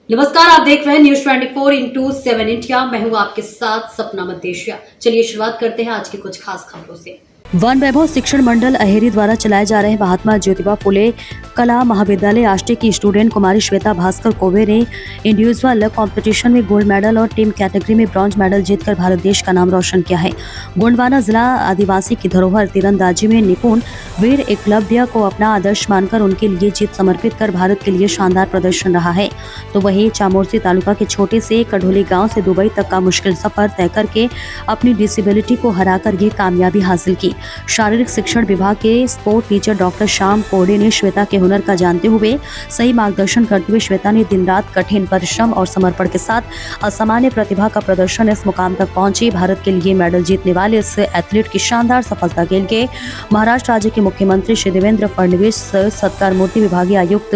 नमस्कार, आप देख रहे हैं न्यूज 24/7 इंडिया। मैं हूं आपके साथ सपना मदेशिया। चलिए शुरुआत करते हैं आज की कुछ खास खबरों से। वन वैभव शिक्षण मंडल अहेरी द्वारा चलाए जा रहे महात्मा ज्योतिबा फुले कला महाविद्यालय आष्टे की स्टूडेंट कुमारी श्वेता भास्कर कोवे ने इंडिविजुअल कंपटीशन में गोल्ड मेडल और टीम कैटेगरी में ब्रॉन्ज मेडल जीतकर भारत देश का नाम रोशन किया है। गोंडवाना जिला आदिवासी की धरोहर तीरंदाजी में निपुण वीर एकलव्य को अपना आदर्श मानकर उनके लिए जीत समर्पित कर भारत के लिए शानदार प्रदर्शन रहा है। तो वहीं चामोर्सी तालुका के छोटे से कढोली गांव से दुबई तक का मुश्किल सफर तय करके अपनी डिसेबिलिटी को हराकर ये कामयाबी हासिल की। शारीरिक शिक्षण विभाग के स्पोर्ट टीचर डॉक्टर श्याम कोडे ने श्वेता के हुनर का जानते हुए सही मार्गदर्शन करते हुए श्वेता ने दिन रात कठिन परिश्रम और समर्पण के साथ असामान्य प्रतिभा का प्रदर्शन इस मुकाम तक पहुंची। भारत के लिए मेडल जीतने वाले इस एथलीट की शानदार सफलता के लिए महाराष्ट्र राज्य के मुख्यमंत्री श्री देवेंद्र फडणवीस, सत्कार मूर्ति विभागीय आयुक्त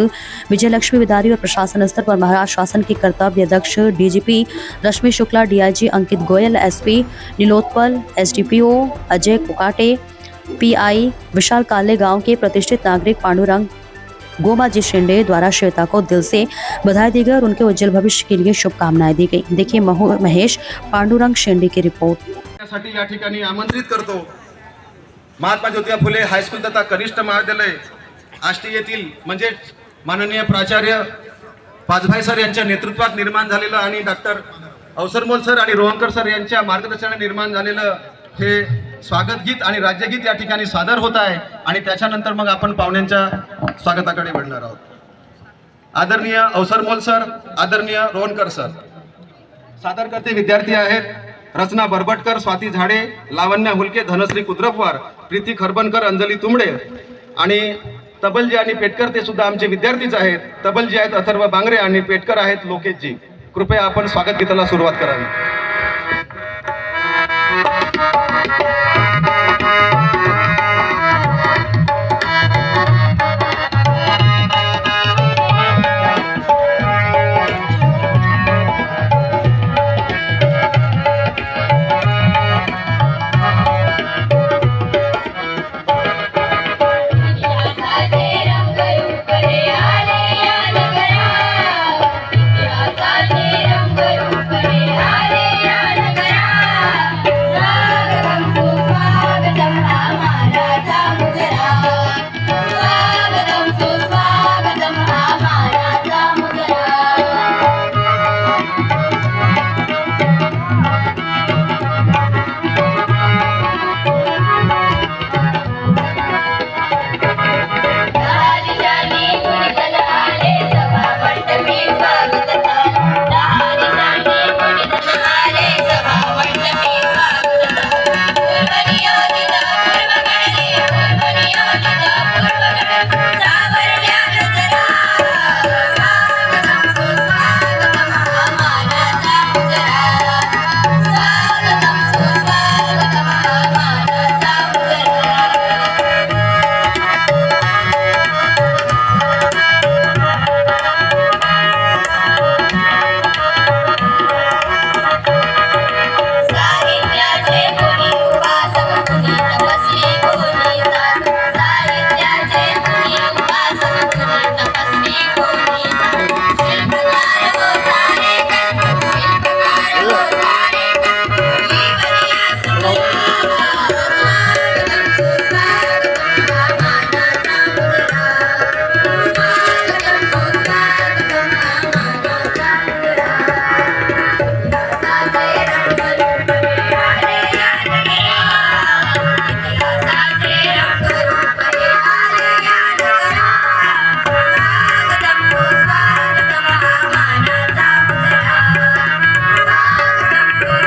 विजय लक्ष्मी विदारी और प्रशासन स्तर पर महाराष्ट्र शासन के कर्तव्य दक्ष DGP Rashmi Shukla, DIG Ankit Goyal, SP Nilotpal, SDPO Ajay Kukate, PI Vishal Kale, गांव के प्रतिष्ठित नागरिक पांडुरंग गोमाजी शिंदे द्वारा श्वेता को दिल से बधाई दी गई और उनके उज्जवल भविष्य के लिए शुभकामनाएं दी गई। देखिए महेश पांडुरंग शिंदे की रिपोर्ट। या ठिकाणी आमंत्रित करतो महात्मा ज्योतिबा फुले हायस्कूल तथा कनिष्ठ महाविद्यालय आष्टी येथील म्हणजे माननीय प्राचार्य पाचभाई सर यांच्या नेतृत्वात निर्माण झालेलं आणि डॉक्टर अवसरमोल सर आणि रोहनकर सर यांच्या मार्गदर्शनाने निर्माण झालेलं हे स्वागत गीत आणि राज्यगीत या ठिकाणी सादर होत आहे आणि त्याच्यानंतर मग आपण पाहुण्यांच्या स्वागताकडे वळणार आहोत। आदरणीय अवसरमोल सर, आदरणीय रोहनकर सर। सादर करते विद्यार्थी आहेत रचना बरबटकर, स्वाती झाडे, लावण्या हुलके, धनश्री कुद्रपवार, प्रीती खरबनकर, अंजली तुंबडे आणि तबलजी आणि पेटकर ते सुद्धा आमचे विद्यार्थीच आहेत। तबलजी आहेत अथर्व बांगरे आणि पेटकर आहेत लोकेशजी। कृपया आपण स्वागत गीताला सुरुवात करावी।